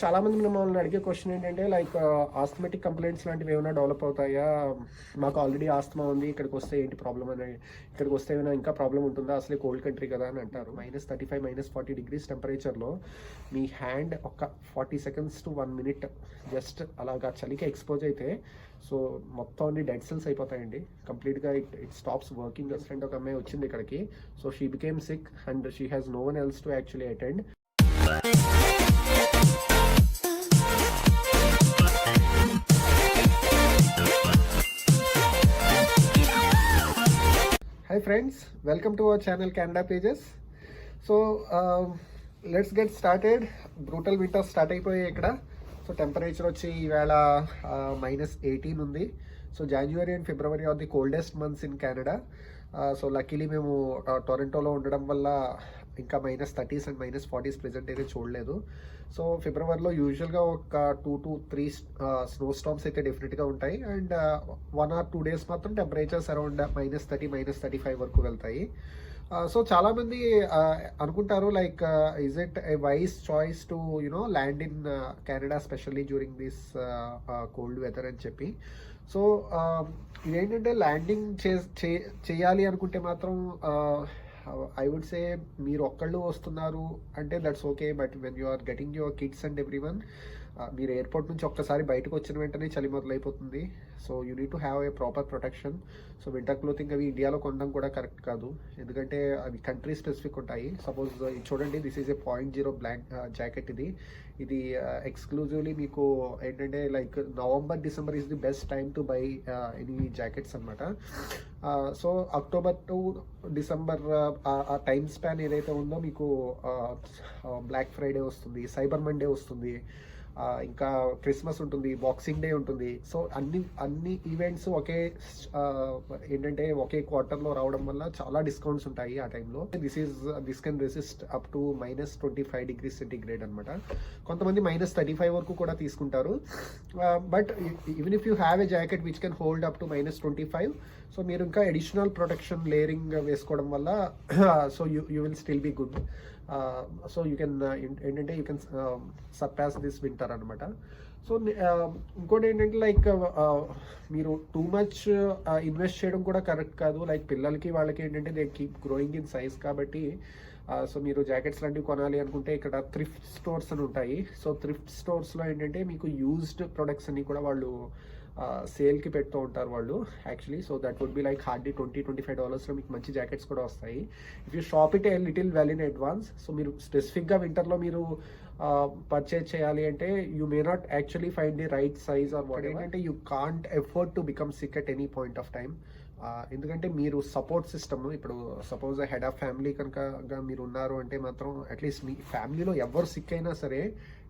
చాలా మంది మమ్మల్ని అడిగే క్వశ్చన్ ఏంటంటే లైక్ ఆస్థమెటిక్ కంప్లైంట్స్ లాంటివి ఏమైనా డెవలప్ అవుతాయా, మాకు ఆల్రెడీ ఆస్తమా ఉంది, ఇక్కడికి వస్తే ఏంటి ప్రాబ్లం అని, ఇక్కడికి వస్తే ఏమైనా ఇంకా ప్రాబ్లం ఉంటుందా, అసలే కోల్డ్ కంట్రీ కదా అని అంటారు. -35 -40 డిగ్రీస్ టెంపరేచర్లో మీ హ్యాండ్ ఒక 40 సెకండ్స్ టు 1 మినిట్ జస్ట్ అలాగా చలికి ఎక్స్పోజ్ అయితే సో మొత్తం అన్ని డెడ్ సెల్స్ అయిపోతాయండి కంప్లీట్గా. It stops working. ఫ్రెండ్ ఒక అమ్మాయి వచ్చింది ఇక్కడికి, so she became sick and she has no one else to actually attend. Hi friends, welcome to our channel Canada Pages. So let's get started. Brutal winter start అయిపోయాయి ఇక్కడ. So temperature వచ్చి ఈవేళ -18 ఉంది. So January and February are the coldest months in Canada. So luckily మేము టొరంటోలో ఉండడం వల్ల ఇంకా -30s అండ్ -40s ప్రెజెంట్ అయితే చూడలేదు. సో ఫిబ్రవరిలో యూజువల్గా ఒక 2 to 3 స్నో స్టామ్స్ అయితే డెఫినెట్గా ఉంటాయి. అండ్ 1 or 2 days మాత్రం టెంపరేచర్స్ అరౌండ్ -30 -35 వరకు వెళ్తాయి. సో చాలామంది అనుకుంటారు like is it a wise choice to land in Canada specially during this cold weather అని చెప్పి. సో ఇదేంటంటే ల్యాండింగ్ చేయాలి అనుకుంటే మాత్రం ఐ వుడ్ సే మీరు ఒక్కళ్ళు వస్తున్నారు అంటే that's okay. But when you are getting your kids and everyone, మీరు ఎయిర్పోర్ట్ నుంచి ఒక్కసారి బయటకు వచ్చిన వెంటనే చలి మొదలైపోతుంది. So you need to have a proper protection. So winter clothing అవి ఇండియాలో కొనడం కూడా కరెక్ట్ కాదు, ఎందుకంటే అవి కంట్రీ స్పెసిఫిక్ ఉంటాయి. సపోజ్ చూడండి, this is a 0.0 black jacket. ఇది ఎక్స్క్లూజివ్లీ మీకు ఏంటంటే like November December is the best time to buy any jackets అనమాట. సో అక్టోబర్ టు డిసెంబర్ ఆ టైమ్ స్పాన్ ఏదైతే ఉందో మీకు బ్లాక్ ఫ్రైడే వస్తుంది, సైబర్ మండే వస్తుంది, ఇంకా క్రిస్మస్ ఉంటుంది, బాక్సింగ్ డే ఉంటుంది. సో అన్ని ఈవెంట్స్ ఒకే క్వార్టర్లో రావడం వల్ల చాలా డిస్కౌంట్స్ ఉంటాయి ఆ టైంలో. This can resist up to -25 degrees centigrade అనమాట. కొంతమంది -35 వరకు కూడా తీసుకుంటారు. But even if you have a jacket which can hold up to -25, so మీరు ఇంకా అడిషనల్ ప్రొటెక్షన్ లేయరింగ్ వేసుకోవడం వల్ల so you will still be good. So you can ఏంటంటే you can surpass this winter అనమాట. సో ఇంకోటి ఏంటంటే like మీరు too much invest చేయడం కూడా కరెక్ట్ కాదు. లైక్ పిల్లలకి వాళ్ళకి ఏంటంటే they keep growing in size కాబట్టి సో మీరు జాకెట్స్ లాంటివి కొనాలి అనుకుంటే ఇక్కడ థ్రిఫ్ట్ స్టోర్స్ అని ఉంటాయి. సో థ్రిఫ్ట్ స్టోర్స్లో ఏంటంటే మీకు యూజ్డ్ ప్రొడక్ట్స్ అన్ని కూడా వాళ్ళు సేల్కి పెడుతూ ఉంటారు వాళ్ళు actually. So that would be like hardly $20-25 మీకు మంచి జాకెట్స్ కూడా వస్తాయి if you shop it a little well in advance. So మీరు స్పెసిఫిక్గా వింటర్లో మీరు పర్చేజ్ చేయాలి అంటే you may not actually find the right size or what. ఏంటంటే you can't afford to become sick at any point of time. ఎందుకంటే మీరు support system, ఇప్పుడు సపోజ్ హెడ్ ఆఫ్ ఫ్యామిలీ కనుక మీరు ఉన్నారు అంటే మాత్రం అట్లీస్ట్ మీ ఫ్యామిలీలో ఎవరు సిక్ అయినా సరే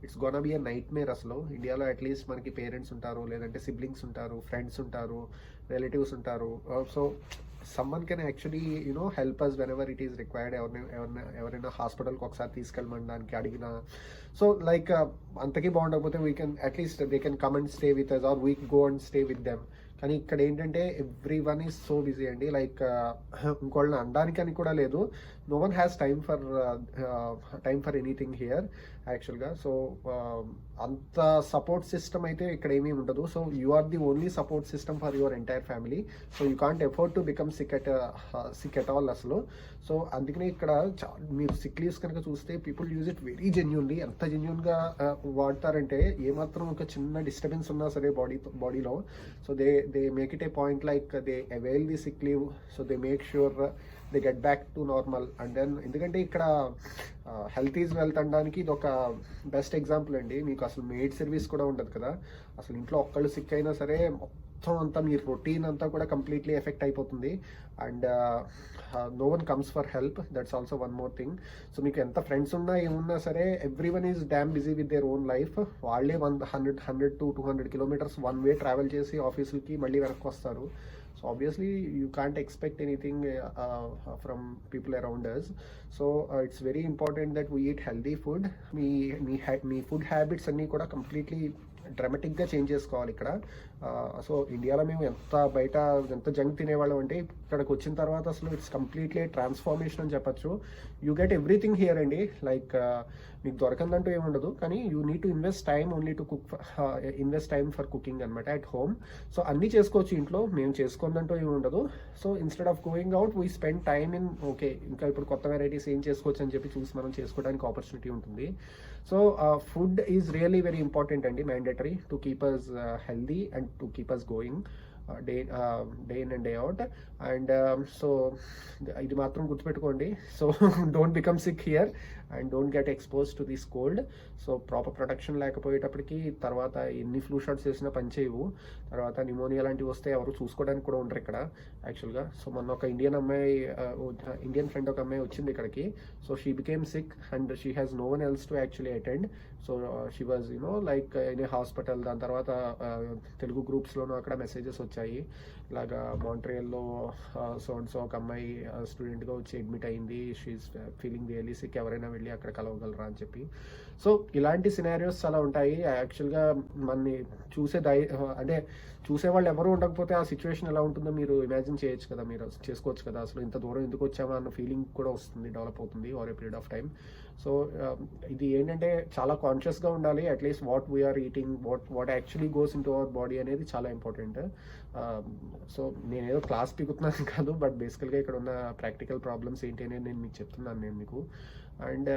it's gonna be a nightmare. అసలు ఇండియాలో అట్లీస్ట్ మనకి పేరెంట్స్ ఉంటారు, లేదంటే సిబ్లింగ్స్ ఉంటారు, ఫ్రెండ్స్ ఉంటారు, రిలేటివ్స్ ఉంటారు. So someone can actually help us whenever it is required. ఎవరైనా హాస్పిటల్కి ఒకసారి తీసుకెళ్ళమనడానికి అడిగినా, సో లైక్ అంతకీ బాగుండకపోతే we can at least they can come and stay with us or we go and stay with them. కానీ ఇక్కడ ఏంటంటే every one is so busy అండి. లైక్ ఇంకోళ్ళని అనడానికి అని కూడా లేదు. No one has time for anything here యాక్చువల్గా. సో అంత సపోర్ట్ సిస్టమ్ అయితే ఇక్కడ ఏమీ ఉండదు. So you are the only support system for your entire family. So you can't afford to become sick at all అసలు. సో అందుకనే ఇక్కడ మీరు సిక్ లీవ్స్ కనుక చూస్తే people use it very genuinely. ఎంత జెన్యూన్గా వాడతారంటే ఏమాత్రం ఒక చిన్న డిస్టర్బెన్స్ ఉన్నా సరే బాడీలో, so they make it a point like they avail the sick leave. So they make sure they get back to normal. And then ఎందుకంటే ఇక్కడ హెల్త్ ఈజ్ వెల్త్ అనడానికి ఇది ఒక బెస్ట్ ఎగ్జాంపుల్ అండి. మీకు అసలు మెయిడ్ సర్వీస్ కూడా ఉండదు కదా. అసలు ఇంట్లో ఒక్కళ్ళు సిక్ అయినా సరే మొత్తం అంతా మీ రొటీన్ అంతా కూడా కంప్లీట్లీ ఎఫెక్ట్ అయిపోతుంది. And no one comes for help. That's also one more thing. So మీకు ఎంత ఫ్రెండ్స్ ఉన్నా ఏమున్నా సరే every one is damn busy with their own life. వాళ్ళే 100 to 200 kilometers one way travel చేసి ఆఫీసులకి మళ్ళీ వెనక్కి వస్తారు. So obviously you can't expect anything from people around us. So it's very important that we eat healthy food. Me food habits అన్నీ కూడా completely డ్రామాటిక్గా change చేసుకోవాలి ఇక్కడ. సో ఇండియాలో మేము బయట ఎంత జంక్ తినేవాళ్ళం అంటే ఇక్కడికి వచ్చిన తర్వాత అసలు ఇట్స్ కంప్లీట్లీ ట్రాన్స్ఫార్మేషన్ అని చెప్పచ్చు. యూ గెట్ ఎవ్రీథింగ్ హియర్ అండి. లైక్ మీకు దొరకందంటూ ఏముండదు, కానీ you need to invest time only to cook, invest time for cooking అనమాట అట్ హోమ్. సో అన్నీ చేసుకోవచ్చు ఇంట్లో, మేము చేసుకుందంటూ ఏమి ఉండదు. So instead of going out we spend time in okay ఇంకా ఇప్పుడు కొత్త వెరైటీస్ ఏం చేసుకోవచ్చు అని చెప్పి చూసి మనం చేసుకోవడానికి ఆపర్చునిటీ ఉంటుంది. So food is really very important అండి, mandatory to keep us healthy and to keep us going day in and day out. And so ఇది మాత్రం గుర్తుపెట్టుకోండి. So don't become sick here and don't get expose to this cold. So proper protection లేకపోయేటప్పటికి తర్వాత ఎన్ని flu shots వేసినా పనిచేయవు. తర్వాత pneumonia లాంటివి వస్తే ఎవరు చూసుకోవడానికి కూడా ఉండరు ఇక్కడ యాక్చువల్గా. సో మొన్న ఒక ఇండియన్ ఫ్రెండ్ ఒక అమ్మాయి వచ్చింది ఇక్కడికి. So she became sick and she has no one else to actually attend. So she was like in a hospital. దాని తర్వాత తెలుగు గ్రూప్స్లోనూ అక్కడ మెసేజెస్ వచ్చాయి ఇలాగా మాంట్రియల్లో సో అండ్ సో ఒక అమ్మాయి స్టూడెంట్గా వచ్చి అడ్మిట్ అయింది, షీఈస్ ఫీలింగ్ రియలీ సిక్, ఎవరైనా వెళ్ళి అక్కడ కలవగలరా అని చెప్పి. సో ఇలాంటి సినారియోస్ చాలా ఉంటాయి యాక్చువల్గా. మనని అంటే చూసేవాళ్ళు ఎవరు ఉండకపోతే ఆ సిచ్యువేషన్ ఎలా ఉంటుందో మీరు ఇమాజిన్ చేయొచ్చు కదా, మీరు చేసుకోవచ్చు కదా. అసలు ఇంత దూరం ఎందుకు వచ్చామా అన్న ఫీలింగ్ కూడా వస్తుంది, డెవలప్ అవుతుంది over a period of time. So ఇది ఏంటంటే చాలా కాన్షియస్గా ఉండాలి. At least what we're eating, what actually goes in to our body అనేది చాలా ఇంపార్టెంట్. సో నేనేదో క్లాస్ పీకుతున్నాను కాదు, బట్ బేసికల్గా ఇక్కడ ఉన్న ప్రాక్టికల్ ప్రాబ్లమ్స్ ఏంటి అనేది నేను మీకు చెప్తున్నాను నేను మీకు. అండ్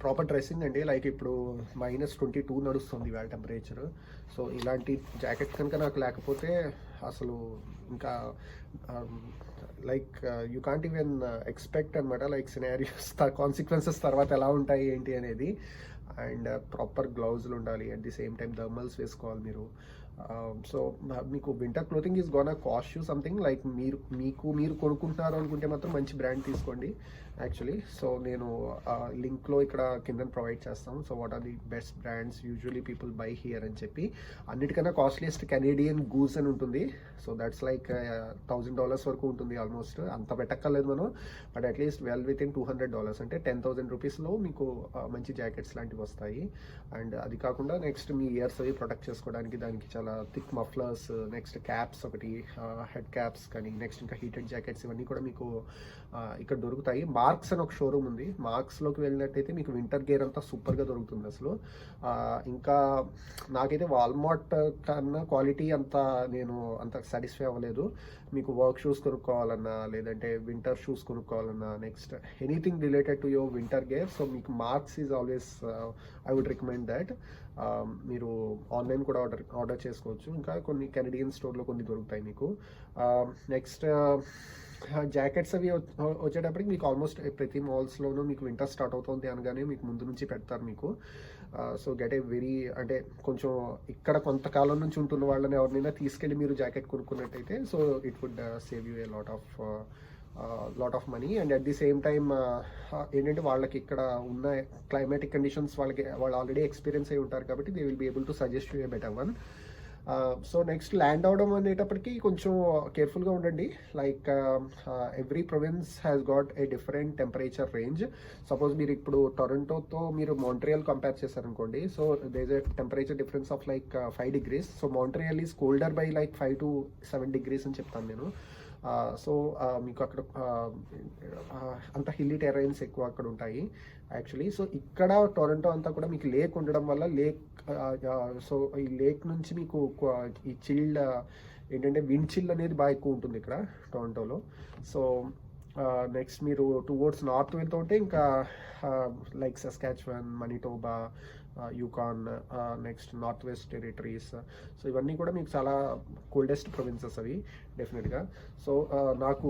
ప్రాపర్ డ్రెస్సింగ్ అండి. లైక్ ఇప్పుడు -22 నడుస్తుంది ఇవాళ టెంపరేచర్. సో ఇలాంటి జాకెట్ కనుక నాకు లేకపోతే అసలు ఇంకా like you can't even expect అనమాట, లైక్ సినారియోస్ కాన్సిక్వెన్సెస్ తర్వాత ఎలా ఉంటాయి ఏంటి అనేది. అండ్ ప్రాపర్ గ్లౌజులు ఉండాలి, at the same time thermals వేసుకోవాలి మీరు. సో మీకు winter clothing is gonna cost you something. Like మీరు కొనుక్కుంటున్నారు అనుకుంటే మాత్రం మంచి బ్రాండ్ తీసుకోండి యాక్చువల్లీ. సో నేను లింక్లో ఇక్కడ కింద ప్రొవైడ్ చేస్తాను. So what are the best brands usually people buy here అని చెప్పి. అన్నిటికన్నా కాస్ట్లీయెస్ట్ కెనేడియన్ గూస్ అని ఉంటుంది. సో దట్స్ లైక్ $1,000 వరకు ఉంటుంది ఆల్మోస్ట్. అంత పెట్టక్కర్లేదు మనం, but at least well with in $200 అంటే 10,000 రూపీస్లో మీకు మంచి జాకెట్స్ లాంటివి వస్తాయి. అండ్ అది కాకుండా నెక్స్ట్ మీ ఇయర్స్ అవి ప్రొటెక్ట్ చేసుకోవడానికి దానికి చాలా థిక్ మఫ్లర్స్, నెక్స్ట్ క్యాప్స్ ఒకటి, హెడ్ క్యాప్స్ కానీ, నెక్స్ట్ ఇంకా హీటెడ్ జాకెట్స్ ఇవన్నీ కూడా మీకు ఇక్కడ దొరుకుతాయి. మార్క్స్ అని ఒక షోరూమ్ ఉంది, మార్క్స్లోకి వెళ్ళినట్టయితే మీకు వింటర్ గేర్ అంతా సూపర్గా దొరుకుతుంది అసలు. ఇంకా నాకైతే వాల్మార్ట్ కన్నా క్వాలిటీ నేను అంత సాటిస్ఫై అవ్వలేదు. మీకు వర్క్ షూస్ కొనుక్కోవాలన్నా, లేదంటే వింటర్ షూస్ కొనుక్కోవాలన్నా, next anything related to your winter gear, so మీకు Mark's is always I would recommend that. మీరు ఆన్లైన్ కూడా ఆర్డర్ చేసుకోవచ్చు. ఇంకా కొన్ని కెనడియన్ స్టోర్లో కొన్ని దొరుకుతాయి మీకు. నెక్స్ట్ జాకెట్స్ అవి వచ్చేటప్పటికి మీకు ఆల్మోస్ట్ ప్రతి మాల్స్లోనూ మీకు వింటర్ స్టార్ట్ అవుతుంది అనగానే మీకు ముందు నుంచి పెడతారు మీకు. సో గెట్ ఏ వెరీ అంటే కొంచెం ఇక్కడ కొంతకాలం నుంచి ఉంటున్న వాళ్ళని ఎవరినైనా తీసుకెళ్ళి మీరు జాకెట్ కొనుక్కున్నట్టయితే so it would save you a lot of money. And at the same time ఏంటంటే వాళ్ళకి ఇక్కడ ఉన్న క్లైమాటిక్ కండిషన్స్ వాళ్ళు ఆల్రెడీ ఎక్స్పీరియన్స్ అయి ఉంటారు కాబట్టి they will be able to suggest you a better one. So next land అవడం అనేటప్పటికి కొంచెం కేర్ఫుల్గా ఉండండి. Like every province has got a different temperature range. Suppose మీరు ఇప్పుడు టొరంటోతో మీరు మాంట్రియల్ కంపేర్ చేశారనుకోండి, so there is a temperature difference of like 5 degrees. So Montreal is colder by like 5 to 7 degrees అని చెప్తాను నేను. సో మీకు అక్కడ అంత హిల్లీ టెరైన్స్ ఎక్కువ అక్కడ ఉంటాయి యాక్చువల్లీ. సో ఇక్కడ టొరంటో అంతా కూడా మీకు లేక్ ఉండడం వల్ల సో ఈ లేక్ నుంచి మీకు ఈ చిల్డ్ ఏంటంటే విండ్ చిల్ అనేది బాగా ఎక్కువ ఉంటుంది ఇక్కడ టొరంటోలో. సో నెక్స్ట్ మీరు టువర్డ్స్ నార్త్ వెళ్తూ ఉంటే ఇంకా like Saskatchewan, Manitoba, Yukon, next North West Territories, so ఇవన్నీ కూడా మీకు చాలా కోల్డెస్ట్ ప్రొవిన్సెస్ అవి డెఫినెట్గా. సో నాకు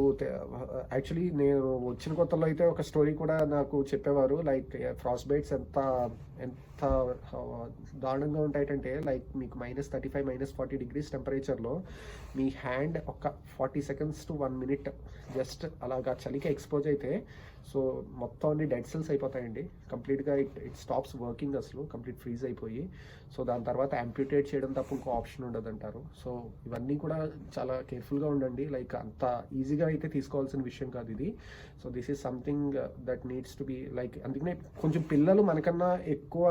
యాక్చువల్లీ నేను వచ్చిన కొత్తలో అయితే ఒక స్టోరీ కూడా నాకు చెప్పేవారు, లైక్ ఫ్రాస్ట్ బైట్స్ ఎంత దారుణంగా ఉంటాయంటే లైక్ మీకు -35, -40 degrees టెంపరేచర్లో మీ హ్యాండ్ ఒక 40 seconds to 1 minute జస్ట్ అలాగా చలికి ఎక్స్పోజ్ అయితే సో మొత్తం అన్ని డెడ్ సెల్స్ అయిపోతాయండి కంప్లీట్గా. ఇట్ స్టాప్స్ వర్కింగ్ అసలు, కంప్లీట్ ఫ్రీజ్ అయిపోయి. సో దాని తర్వాత యాంప్యూటేట్ చేయడం తప్ప ఇంకో ఆప్షన్ ఉండదు అంటారు. సో ఇవన్నీ కూడా చాలా కేర్ఫుల్గా ఉండండి. లైక్ అంత ఈజీగా అయితే తీసుకోవాల్సిన విషయం కాదు ఇది. So this is something that needs to be like, అందుకనే కొంచెం పిల్లలు మనకన్నా ఎక్కువ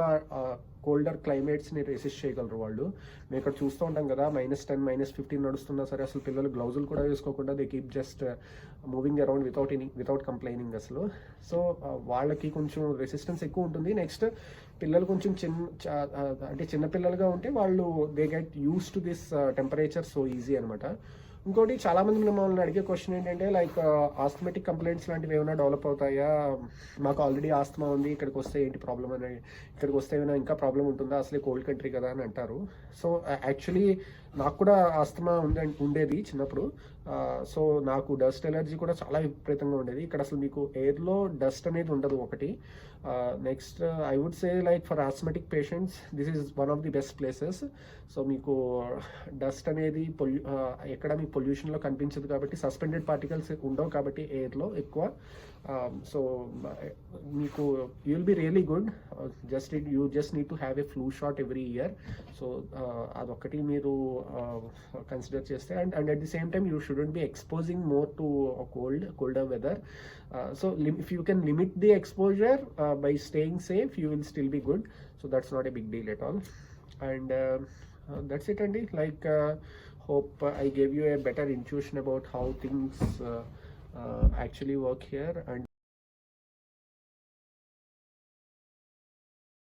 కోల్డర్ క్లైమేట్స్ని రెసిస్ట్ చేయగలరు వాళ్ళు. మేము ఇక్కడ చూస్తూ ఉంటాం కదా, -10 -15 నడుస్తున్నా సరే అసలు పిల్లలు గ్లౌజులు కూడా వేసుకోకుండా they keep just moving around without complaining అసలు. సో వాళ్ళకి కొంచెం రెసిస్టెన్స్ ఎక్కువ ఉంటుంది. నెక్స్ట్ పిల్లలు కొంచెం చిన్న పిల్లలుగా ఉంటే వాళ్ళు they get use to this temperature so easy అనమాట. ఇంకోటి చాలామంది మిమ్మల్ని అడిగే క్వశ్చన్ ఏంటంటే లైక్ ఆస్థమెటిక్ కంప్లైంట్స్ లాంటివి ఏమైనా డెవలప్ అవుతాయా, మాకు ఆల్రెడీ ఆస్తమా ఉంది, ఇక్కడికి వస్తే ఏంటి ప్రాబ్లం అని, ఇక్కడికి వస్తే ఏమైనా ఇంకా ప్రాబ్లం ఉంటుందా, అసలే కోల్డ్ కంట్రీ కదా అని అంటారు. సో యాక్చువల్లీ నాకు కూడా ఆస్తమా ఉండేది చిన్నప్పుడు. సో నాకు డస్ట్ ఎలర్జీ కూడా చాలా విపరీతంగా ఉండేది. ఇక్కడ అసలు మీకు ఎయిర్లో డస్ట్ అనేది ఉండదు ఒకటి. Next I would say like for asthmatic patients this is one of the best places. So మీకు డస్ట్ అనేది ఎక్కడ మీకు పొల్యూషన్లో కనిపించదు కాబట్టి, సస్పెండెడ్ పార్టికల్స్ ఉండవు కాబట్టి ఎయిర్లో ఎక్కువ. సో మీకు you will be really good. You just need to have A flu shot every year. So అదొక్కటి మీరు కన్సిడర్ చేస్తే, and at the same time you shouldn't be exposing more to colder weather. So if you can limit the exposure by staying safe, you will still be good. So that's not a big deal at all. And that's it, Andy. Like hope I gave you a better intuition about how things actually work here. And